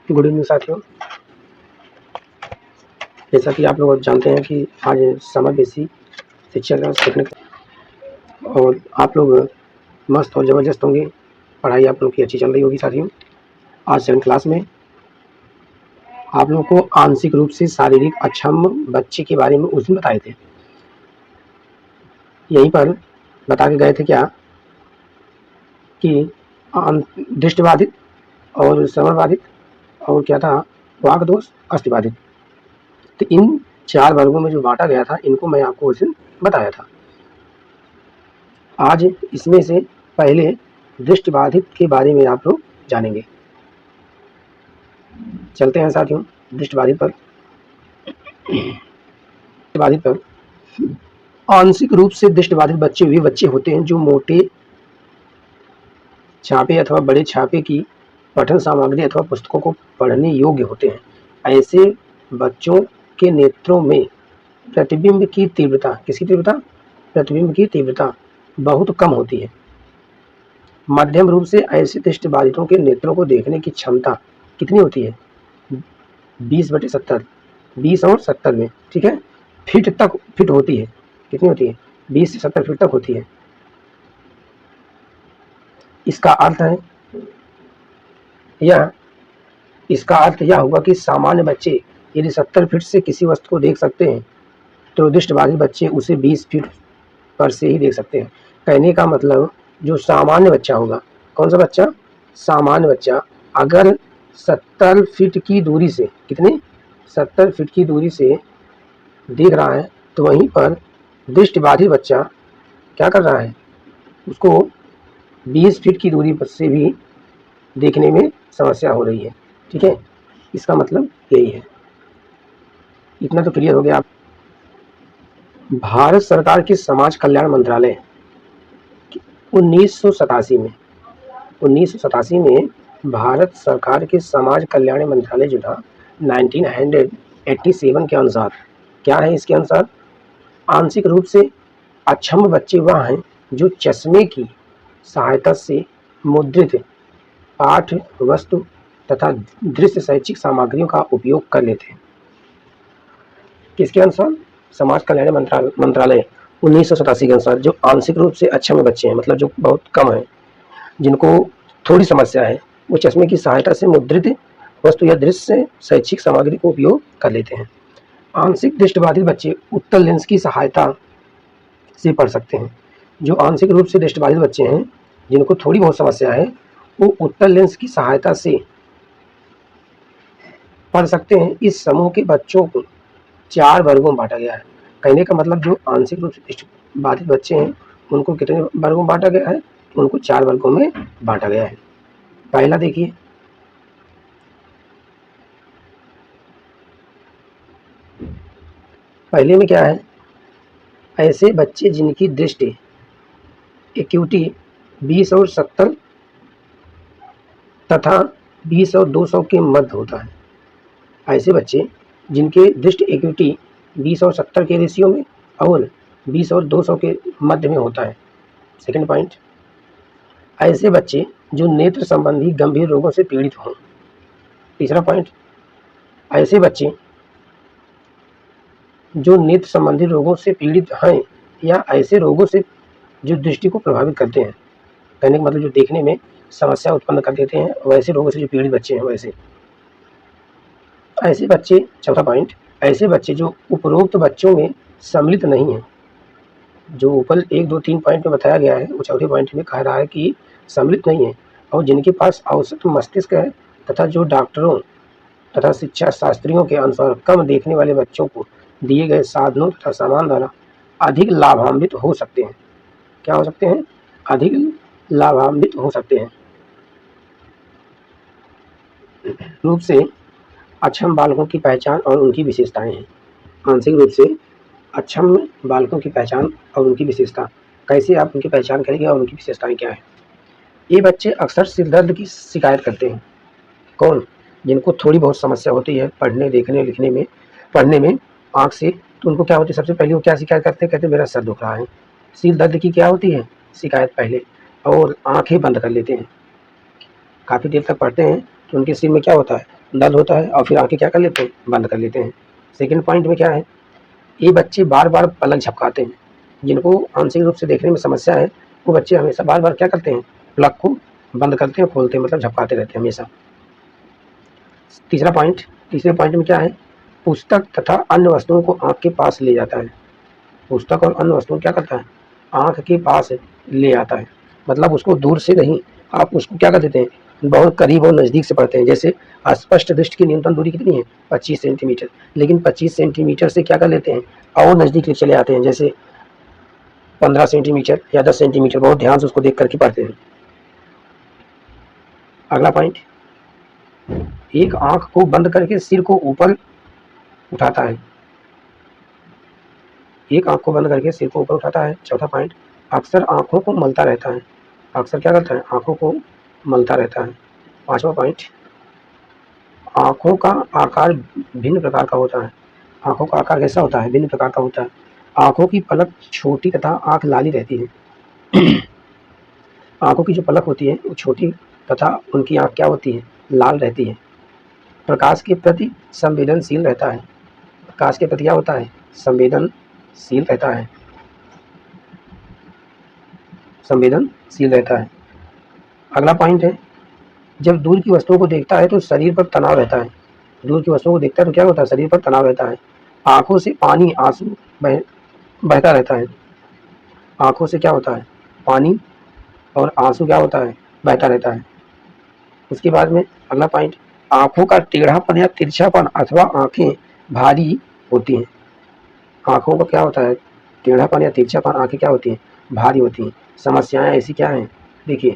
Good evening साथियों। जैसा कि आप लोग जानते हैं कि आज समर बेसिक शिक्षा का सेकंड और आप लोग मस्त और ज़बरदस्त होंगे। पढ़ाई आप लोग की अच्छी चल रही होगी साथियों। आज सेकंड क्लास में आप लोगों को आंशिक रूप से शारीरिक अक्षम बच्चे के बारे में उस दिन बताए थे। यहीं पर बता के गए थे क्या कि दृष्टिबाधित और श्रवणबाधित और क्या था, वाक दोष, अस्थिबाधित। तो इन 4 वर्गों में जो बांटा गया था, इनको मैं आपको उस दिन बताया था। आज इसमें से पहले दृष्टिबाधित के बारे में आप लोग जानेंगे। चलते हैं साथियों दृष्टिबाधित पर। आंशिक रूप से दृष्टिबाधित बच्चे वे बच्चे होते हैं जो मोटे छापे अथवा बड़े छापे की पठन सामग्री अथवा पुस्तकों को पढ़ने योग्य होते हैं। ऐसे बच्चों के नेत्रों में प्रतिबिंब की तीव्रता, किसकी तीव्रता? प्रतिबिंब की तीव्रता बहुत कम होती है। मध्यम रूप से ऐसे दृष्टिबाधितों के नेत्रों को देखने की क्षमता कितनी होती है? 20/70, 20 और 70 में, ठीक है, फिट होती है। कितनी होती है? 20 से 70 फीट तक होती है। इसका अर्थ यह हुआ कि सामान्य बच्चे यदि 70 फीट से किसी वस्तु को देख सकते हैं तो दृष्टिबाधित बच्चे उसे 20 फीट पर से ही देख सकते हैं। कहने का मतलब जो सामान्य बच्चा होगा, कौन सा बच्चा? सामान्य बच्चा अगर 70 फीट की दूरी से, कितनी? 70 फीट की दूरी से देख रहा है तो वहीं पर दृष्टिबाधित बच्चा क्या कर रहा है? उसको 20 फीट की दूरी पर से भी देखने में समस्या हो रही है। ठीक है, इसका मतलब यही है। इतना तो क्लियर हो गया। भारत सरकार के समाज कल्याण मंत्रालय 1987 में भारत सरकार के समाज कल्याण मंत्रालय जो था 1987 के अनुसार क्या है? इसके अनुसार आंशिक रूप से अक्षम बच्चे वह हैं जो चश्मे की सहायता से मुद्रित पाठ वस्तु तथा दृश्य शैक्षिक सामग्रियों का उपयोग कर लेते हैं। किसके अनुसार? समाज कल्याण मंत्रालय 1987 के अनुसार जो आंशिक रूप से अक्षम बच्चे हैं, मतलब जो बहुत कम है, जिनको थोड़ी समस्या है, वो चश्मे की सहायता से मुद्रित वस्तु या दृश्य शैक्षिक सामग्री को उपयोग कर लेते हैं। आंशिक दृष्टिबाधित बच्चे उत्तल लेंस की सहायता से पढ़ सकते हैं। जो आंशिक रूप से दृष्टिबाधित बच्चे हैं, जिनको थोड़ी बहुत समस्या है, वो उत्तल लेंस की सहायता से पढ़ सकते हैं। इस समूह के बच्चों को 4 वर्गों में बांटा गया है। कहने का मतलब जो आंशिक रूप से दृष्टिबाधित बच्चे हैं उनको कितने वर्गों में बांटा गया है? उनको 4 वर्गों में बांटा गया है। पहला देखिए, पहले में क्या है? ऐसे बच्चे जिनकी दृष्टि एक्यूटी 20 और 70 तथा 20 और 200 के मध्य होता है। ऐसे बच्चे जिनके दृष्टि एक्यूटी 20 और 70 के रेशियो में और 20 और 200 के मध्य में होता है। सेकंड पॉइंट, ऐसे बच्चे जो नेत्र संबंधी गंभीर रोगों से पीड़ित हों। तीसरा पॉइंट, ऐसे बच्चे जो नेत्र संबंधी रोगों से पीड़ित हैं या ऐसे रोगों से जो दृष्टि को प्रभावित करते हैं। कहने का मतलब जो देखने में समस्या उत्पन्न कर देते हैं, वैसे रोगों से जो पीड़ित बच्चे हैं वैसे ऐसे बच्चे। चौथा पॉइंट, ऐसे बच्चे जो उपरोक्त बच्चों में सम्मिलित नहीं हैं। जो ऊपर 1, 2, 3 पॉइंट में बताया गया है, वो चौथे पॉइंट में कह रहा है कि सम्मिलित नहीं है, और जिनके पास औसत मस्तिष्क है तथा जो डॉक्टरों तथा शिक्षा शास्त्रियों के अनुसार कम देखने वाले बच्चों को दिए गए साधनों तथा सामान द्वारा अधिक लाभान्वित हो सकते हैं। क्या हो सकते हैं? अधिक लाभान्वित हो सकते हैं। रूप से अक्षम बालकों की पहचान और उनकी विशेषताएं हैं। आंशिक रूप से अक्षम बालकों की पहचान और उनकी विशेषता, कैसे आप उनकी पहचान करेंगे और उनकी विशेषताएं क्या है? ये बच्चे अक्सर सिर दर्द की शिकायत करते हैं। कौन? जिनको थोड़ी बहुत समस्या होती है पढ़ने, देखने, लिखने में, पढ़ने में आँख से, तो उनको क्या होती है? सबसे पहले वो क्या शिकायत करते हैं? कहते हैं मेरा सर दुख रहा है। सिर दर्द की क्या होती है शिकायत पहले, और आँखें बंद कर लेते हैं। काफ़ी देर तक पढ़ते हैं तो उनके सिर में क्या होता है? दर्द होता है और फिर आंखें क्या कर लेते हैं, बंद कर लेते हैं। सेकंड पॉइंट में क्या है, ये बच्चे बार बार पलक झपकाते हैं। जिनको आंशिक रूप से देखने में समस्या है वो बच्चे हमेशा बार बार क्या करते हैं, पलक को बंद करते हैं, खोलते हैं, मतलब झपकाते रहते हैं हमेशा। तीसरे पॉइंट में क्या है, पुस्तक तथा अन्य वस्तुओं को आँख के पास ले जाता है। पुस्तक और अन्य वस्तुओं क्या करता है, आँख के पास ले आता है। मतलब उसको दूर से नहीं, आप उसको क्या कर देते हैं, बहुत करीब और नज़दीक से पढ़ते हैं। जैसे अस्पष्ट दृष्टि की न्यूनतम दूरी कितनी है, 25 सेंटीमीटर, लेकिन 25 सेंटीमीटर से क्या कर लेते हैं, और नज़दीक चले आते हैं, जैसे 15 सेंटीमीटर या 10 सेंटीमीटर, बहुत ध्यान से उसको देख करके पढ़ते हैं। अगला पॉइंट, एक आंख को बंद करके सिर को ऊपर उठाता है। एक आंख को बंद करके सिर को ऊपर उठाता है। चौथा पॉइंट, अक्सर आंखों को मलता रहता है। अक्सर क्या करता है, आंखों को मलता रहता है। पांचवा पॉइंट, आंखों का आकार भिन्न प्रकार का होता है। आंखों का आकार कैसा होता है, भिन्न प्रकार का होता है। आंखों की पलक छोटी तथा आंख लाली रहती है। आंखों की जो पलक होती है वो छोटी तथा उनकी आंख क्या होती है, लाल रहती है। प्रकाश के प्रति संवेदनशील रहता है। प्रकाश के प्रति क्या होता है, संवेदनशील रहता है, संवेदनशील रहता है। अगला पॉइंट है, जब दूर की वस्तुओं को देखता है तो शरीर पर तनाव रहता है। दूर की वस्तुओं को देखता है तो क्या होता है, शरीर पर तनाव रहता है। आंखों से पानी आंसू बहता रहता है। आंखों से क्या होता है, पानी और आंसू क्या होता है, बहता रहता है। उसके बाद में अगला पॉइंट, आंखों का टेढ़ापन या तिरछापन अथवा आंखें भारी होती हैं। आंखों का क्या होता है, टेढ़ापन या तिरछापन, आंखें क्या होती हैं, भारी होती हैं। समस्याएं ऐसी क्या हैं, देखिए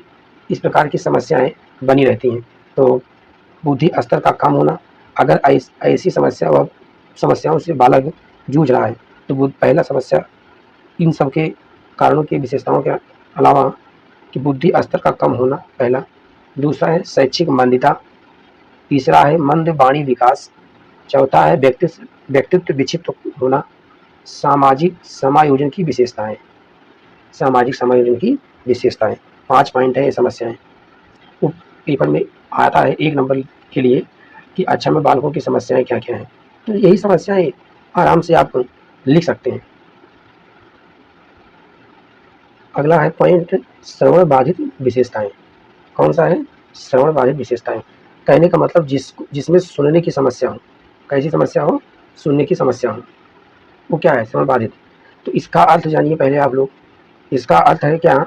इस प्रकार की समस्याएं बनी रहती हैं। तो बुद्धि स्तर का कम होना, अगर ऐसी समस्याओं से बालक जूझ रहा है तो पहला समस्या इन सब के कारणों की विशेषताओं के अलावा कि बुद्धि स्तर का कम होना पहला, दूसरा है शैक्षिक मंदता, तीसरा है मंद वाणी विकास, चौथा है व्यक्तित्व विक्षिप्त होना, सामाजिक समायोजन की विशेषताएं, सामाजिक समायोजन की विशेषताएं। 5 पॉइंट है ये समस्याएं। वो पेपर में आता है 1 नंबर के लिए कि अच्छा में बालकों की समस्याएं क्या क्या हैं, तो यही समस्याएं आराम से आप लिख सकते हैं। अगला है पॉइंट, श्रवण बाधित विशेषताएं। कौन सा है, श्रवण बाधित विशेषताएं। कहने का मतलब जिसमें सुनने की समस्या हो। कैसी समस्या हो, सुनने की समस्या हो, वो क्या है, श्रवण बाधित। तो इसका अर्थ जानिए पहले आप लोग। इसका अर्थ है क्या,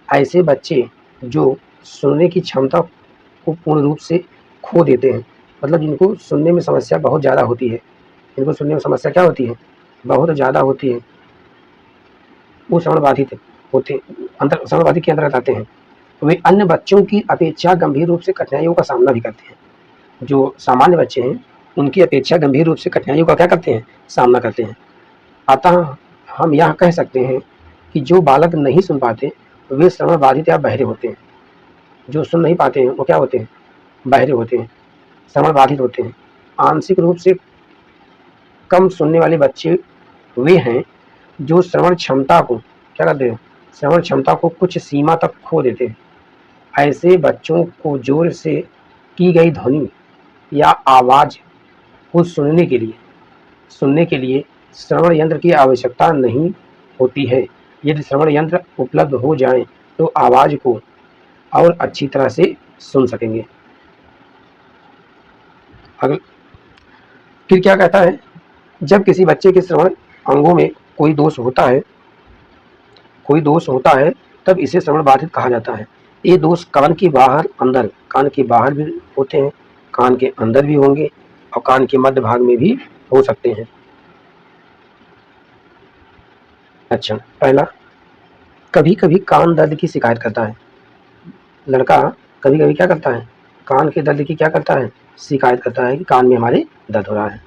ऐसे बच्चे जो सुनने की क्षमता को पूर्ण रूप से खो देते हैं, मतलब जिनको सुनने में समस्या बहुत ज़्यादा होती है, जिनको सुनने में समस्या क्या होती है, बहुत ज़्यादा होती है, वो श्रवण बाधित होते श्रवण बाधित के अंतर्गत आते हैं। वे अन्य बच्चों की अपेक्षा गंभीर रूप से कठिनाइयों का सामना भी करते हैं। जो सामान्य बच्चे हैं उनकी अपेक्षा गंभीर रूप से कठिनाइयों का क्या करते हैं, सामना करते हैं। अतः हम यह कह सकते हैं कि जो बालक नहीं सुन पाते वे श्रवण बाधित या बहरे होते हैं। जो सुन नहीं पाते हैं वो क्या होते हैं, बहरे होते हैं, श्रवण बाधित होते हैं। आंशिक रूप से कम सुनने वाले बच्चे वे हैं जो श्रवण क्षमता को क्या करते हैं, श्रवण क्षमता को कुछ सीमा तक खो देते हैं। ऐसे बच्चों को जोर से की गई ध्वनि या आवाज़ को सुनने के लिए श्रवण यंत्र की आवश्यकता नहीं होती है। यदि श्रवण यंत्र उपलब्ध हो जाए तो आवाज़ को और अच्छी तरह से सुन सकेंगे। अगला फिर क्या कहता है, जब किसी बच्चे के श्रवण अंगों में कोई दोष होता है तब इसे श्रवण बाधित कहा जाता है। ये दोष कान के बाहर भी होते हैं, कान के अंदर भी होंगे और कान के मध्य भाग में भी हो सकते हैं। अच्छा, पहला, कभी कभी कान दर्द की शिकायत करता है। लड़का कभी कभी क्या करता है, कान के दर्द की क्या करता है, शिकायत करता है कि कान में हमारे दर्द हो रहा है।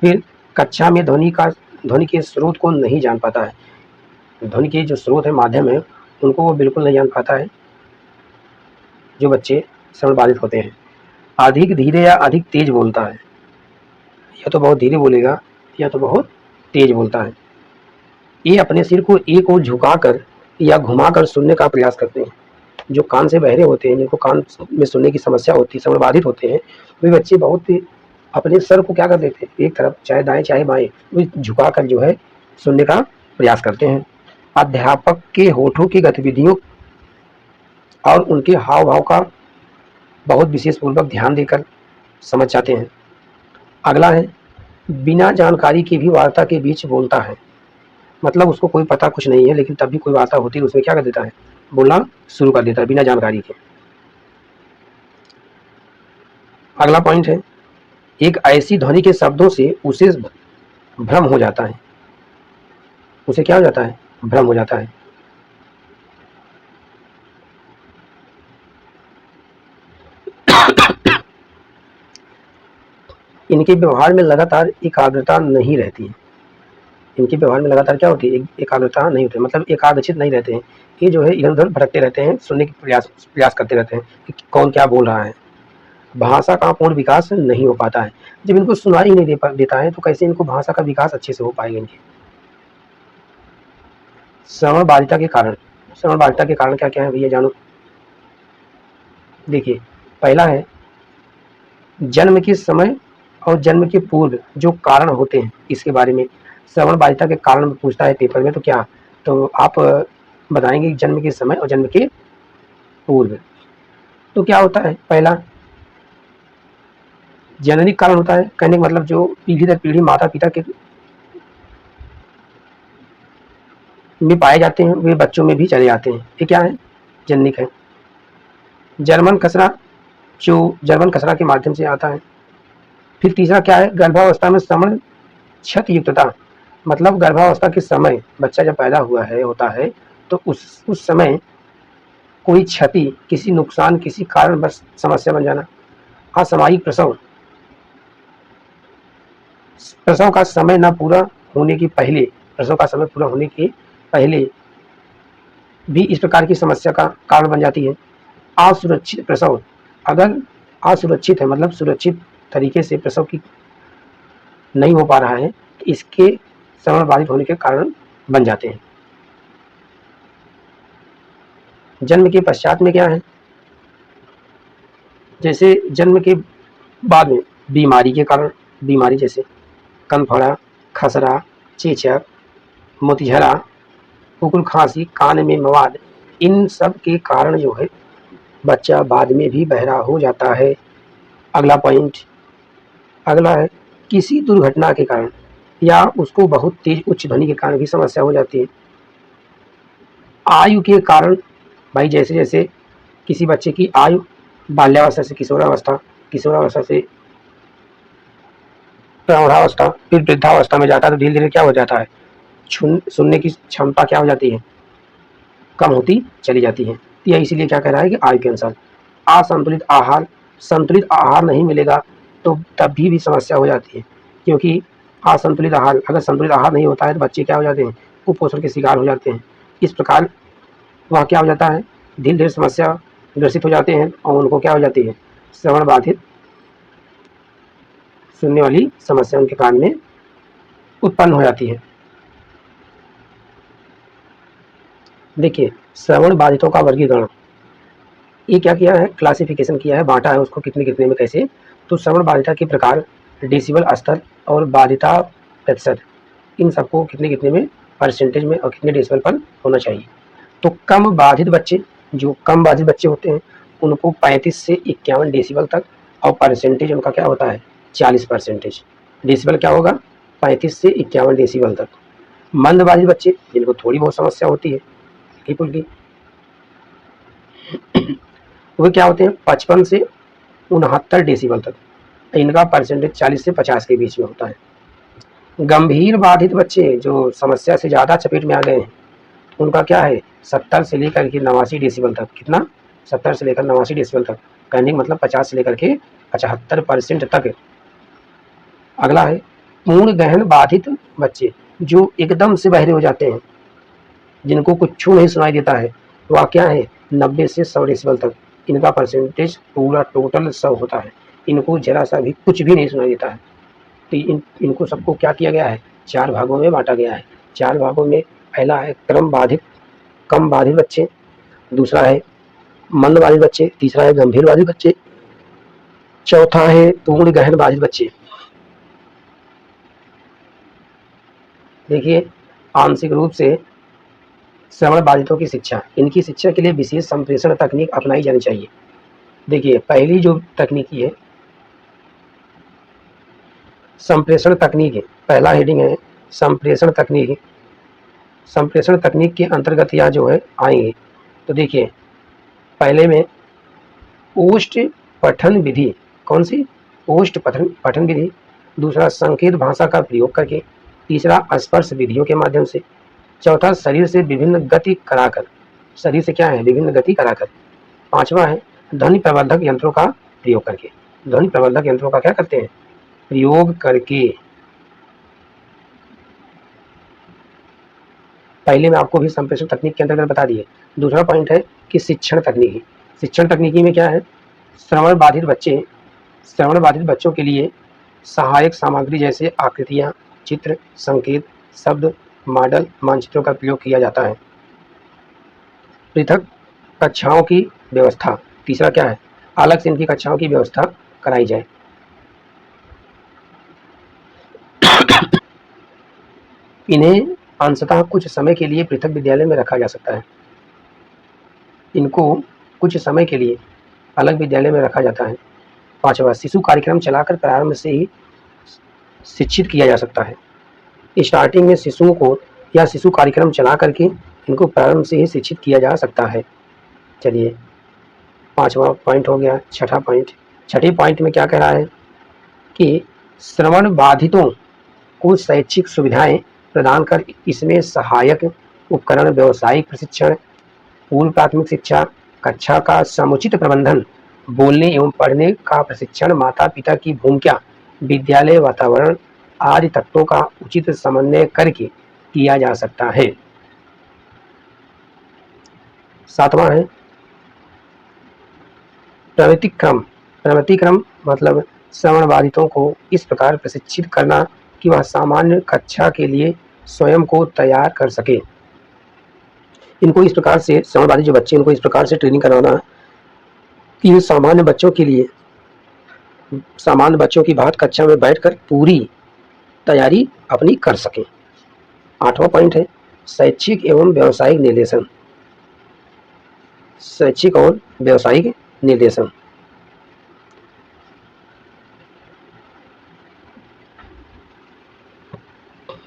फिर कक्षा में ध्वनि के स्रोत को नहीं जान पाता है। ध्वनि के जो स्रोत है, माध्यम है, उनको वो बिल्कुल नहीं जान पाता है जो बच्चे श्रवण बाधित होते हैं। अधिक धीरे या अधिक तेज बोलता है, या तो बहुत धीरे बोलेगा या तो बहुत तेज बोलता है। ये अपने सिर को एक ओर झुकाकर या घुमाकर सुनने का प्रयास करते हैं। जो कान से बहरे होते हैं, जिनको कान में सुनने की समस्या होती है, श्रवण बाधित होते हैं, वे बच्चे बहुत ही अपने सर को क्या कर देते हैं, एक तरफ चाहे दाएं चाहे बाएं, वे झुका कर जो है सुनने का प्रयास करते हैं। अध्यापक के होठों की गतिविधियों और उनके हाव भाव का बहुत विशेष पूर्वक ध्यान देकर समझ जाते हैं। अगला है, बिना जानकारी के भी वार्ता के बीच बोलता है। मतलब उसको कोई पता कुछ नहीं है, लेकिन तब भी कोई वार्ता होती है उसमें क्या कर देता है, बोलना शुरू कर देता है बिना जानकारी के। अगला पॉइंट है, एक ऐसी ध्वनि के शब्दों से उसे भ्रम हो जाता है। उसे क्या हो जाता है, भ्रम हो जाता है। इनके व्यवहार में लगातार एकाग्रता नहीं रहती है। इनके व्यवहार में लगातार क्या होती है, एकाग्रता नहीं होती, मतलब एकाग्रचित नहीं रहते हैं। ये जो है इधर उधर भटकते रहते हैं, सुनने की प्रयास करते रहते हैं कि कौन क्या बोल रहा है। भाषा का पूर्ण विकास नहीं हो पाता है। जब इनको सुनाई नहीं देता है तो कैसे इनको भाषा का विकास अच्छे से हो पाएगा इनके। श्रवण बाधिता के कारण, श्रवण बाधिता के कारण क्या क्या है भैया जानो। देखिए, पहला है जन्म के समय और जन्म के पूर्व जो कारण होते हैं, इसके बारे में श्रवण बाधिता के कारण पूछता है पेपर में, तो क्या, तो आप बताएंगे जन्म के समय और जन्म के पूर्व। तो क्या होता है, पहला जेनेरिक कारण होता है, कहने का मतलब जो पीढ़ी दर पीढ़ी माता पिता के में पाए जाते हैं वे बच्चों में भी चले जाते हैं, ये क्या है, जेनेरिक है। जर्मन खसरा, जो जर्मन खसरा के माध्यम से आता है। फिर तीसरा क्या है, गर्भावस्था में श्रवण क्षत युक्तता, मतलब गर्भावस्था के समय बच्चा जब पैदा हुआ है होता है तो उस समय कोई क्षति, किसी नुकसान, किसी कारण बस समस्या बन जाना। असामयिक प्रसव, प्रसव का समय न पूरा होने के पहले, प्रसव का समय पूरा होने के पहले भी इस प्रकार की समस्या का कारण बन जाती है। असुरक्षित प्रसव, अगर असुरक्षित है मतलब सुरक्षित तरीके से प्रसव की नहीं हो पा रहा है तो इसके श्रवण बाधित होने के कारण बन जाते हैं। जन्म के पश्चात में क्या है, जैसे जन्म के बाद में बीमारी के कारण, बीमारी जैसे कनफड़ा, खसरा, चेचक, मोतीझरा, कुकुर खांसी, कान में मवाद, इन सब के कारण जो है बच्चा बाद में भी बहरा हो जाता है। अगला पॉइंट, अगला है किसी दुर्घटना के कारण या उसको बहुत तेज उच्च ध्वनि के कारण भी समस्या हो जाती है। आयु के कारण, भाई जैसे जैसे किसी बच्चे की आयु बाल्यावस्था से किशोरावस्था, किशोरावस्था से प्रौढ़ावस्था, फिर वृद्धावस्था में जाता है तो धीरे धीरे क्या हो जाता है, सुनने की क्षमता क्या हो जाती है, कम होती चली जाती है। यह इसीलिए क्या कह रहा है कि आयु के अनुसार। असंतुलित आहार, संतुलित आहार नहीं मिलेगा तो तभी भी समस्या हो जाती है, क्योंकि असंतुलित आहार, अगर संतुलित आहार नहीं होता है तो बच्चे क्या हो जाते हैं, कुपोषण के शिकार हो जाते हैं। इस प्रकार वह क्या हो जाता है, धीरे धीरे समस्या ग्रसित हो जाते हैं और उनको क्या हो जाती है, श्रवण बाधित, सुनने वाली समस्या उनके कान में उत्पन्न हो जाती है। देखिए, श्रवण बाधितों का वर्गीकरण, ये क्या किया है, क्लासिफिकेशन किया है, बांटा है उसको कितने कितने में कैसे। तो श्रवण बाधिता के प्रकार, डेसिबल स्तर और बाधिता प्रतिशत, इन सबको कितने कितने में परसेंटेज में और कितने डेसिबल पर होना चाहिए। तो कम बाधित बच्चे, जो कम बाधित बच्चे होते हैं उनको 35 से 51 डेसिबल तक, और परसेंटेज उनका क्या होता है, 40%। डेसिबल क्या होगा, 35 से 51 डेसिबल तक। मंद बाधित बच्चे जिनको थोड़ी बहुत समस्या होती है हल्की फुल्की, वो क्या होते हैं 55 से 69 डेसिबल तक, इनका परसेंटेज 40 से 50 के बीच में होता है। गंभीर बाधित बच्चे जो समस्या से ज़्यादा चपेट में आ गए हैं उनका क्या है, 70 से लेकर के 89 डेसिबल तक, कितना, 70 से लेकर 89 डेसिबल तक, कहने का मतलब 50 से लेकर के 75% तक। अगला है पूर्ण गहन बाधित बच्चे, जो एकदम से बहरे हो जाते हैं, जिनको कुछ नहीं सुनाई देता है, वह क्या है 90 से 100 डेसिबल तक, इनका परसेंटेज पूरा टोटल 100 होता है। इनको जरा सा भी कुछ भी नहीं सुनाई देता है। तो इनको सबको क्या किया गया है, 4 भागों में बांटा गया है। 4 भागों में पहला है क्रम बाधित, कम बाधित बच्चे, दूसरा है मंद बाधित बच्चे, तीसरा है गंभीर बाधित बच्चे, चौथा है पूर्ण गहन बाधित बच्चे। देखिए, आंशिक रूप से श्रवण बाधितों की शिक्षा, इनकी शिक्षा के लिए विशेष संप्रेषण तकनीक अपनाई जानी चाहिए। देखिए, पहली जो तकनीकी है संप्रेषण तकनीक है, पहला हेडिंग है संप्रेषण तकनीक। संप्रेषण तकनीक के अंतर्गत यह जो है आएंगे। तो देखिए, पहले में ओष्ठ पठन विधि, कौन सी? ओष्ठ पठन विधि। दूसरा संकेत भाषा का प्रयोग करके। तीसरा स्पर्श विधियों के माध्यम से। चौथा शरीर से विभिन्न गति कराकर, शरीर से क्या है? विभिन्न गति कराकर। पांचवा है ध्वनि प्रवर्धक यंत्रों का प्रयोग करके। ध्वनि प्रवर्धक यंत्रों का क्या करते हैं? प्रयोग करके। पहले में आपको भी संप्रेषण तकनीक के अंतर्गत बता दिए। दूसरा पॉइंट है कि शिक्षण तकनीकी। शिक्षण तकनीकी में क्या है? श्रवण बाधित बच्चों के लिए सहायक सामग्री जैसे आकृतियां, चित्र, संकेत, शब्द, मॉडल, मानचित्रों का प्रयोग किया जाता है। पृथक कक्षाओं की व्यवस्था। तीसरा क्या है? अलग से इनकी कक्षाओं की व्यवस्था कराई जाए। इन्हें अंशतः कुछ समय के लिए पृथक विद्यालय में रखा जा सकता है। इनको कुछ समय के लिए अलग विद्यालय में रखा जाता है। पांचवा, शिशु कार्यक्रम चलाकर प्रारंभ से ही शिक्षित किया जा सकता है। स्टार्टिंग में शिशुओं को या शिशु कार्यक्रम चला करके इनको प्रारंभ से ही शिक्षित किया जा सकता है। चलिए, पांचवा पॉइंट हो गया। छठे पॉइंट में क्या कह रहा है कि श्रवण बाधितों को शैक्षिक सुविधाएं प्रदान कर इसमें सहायक उपकरण, व्यावसायिक प्रशिक्षण, पूर्व प्राथमिक शिक्षा, कक्षा का समुचित प्रबंधन, बोलने एवं पढ़ने का प्रशिक्षण, माता पिता की भूमिका, विद्यालय वातावरण आदि तत्वों का उचित समन्वय करके किया जा सकता है। सातवां है प्रवृत्ति क्रम मतलब श्रवण बाधितों को इस प्रकार प्रशिक्षित करना कि वह सामान्य कक्षा के लिए स्वयं को तैयार कर सके। इनको इस प्रकार से श्रवण बाधित जो बच्चे, इनको इस प्रकार से ट्रेनिंग करवाना कि सामान्य बच्चों की बात कक्षा में बैठकर पूरी तैयारी अपनी कर सकें। आठवां पॉइंट है शैक्षिक और व्यावसायिक निर्देशन।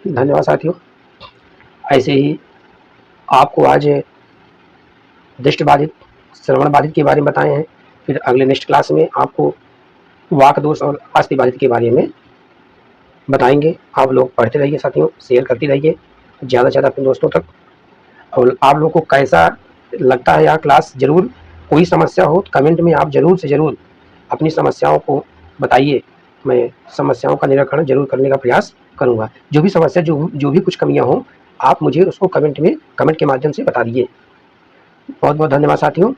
धन्यवाद साथियों। ऐसे ही आपको आज दृष्टि बाधित, श्रवण बाधित के बारे में बताए हैं। फिर अगले नेक्स्ट क्लास में आपको वाक दोष और अस्थि बाधित के बारे में बताएंगे। आप लोग पढ़ते रहिए साथियों, शेयर करते रहिए ज़्यादा से ज़्यादा अपने दोस्तों तक। और आप लोग को कैसा लगता है यह क्लास, जरूर कोई समस्या हो तो कमेंट में आप जरूर से जरूर अपनी समस्याओं को बताइए। मैं समस्याओं का निराकरण जरूर करने का प्रयास करूंगा। जो भी समस्या, जो भी कुछ कमियां हो, आप मुझे उसको कमेंट के माध्यम से बता दीजिए। बहुत बहुत धन्यवाद साथियों।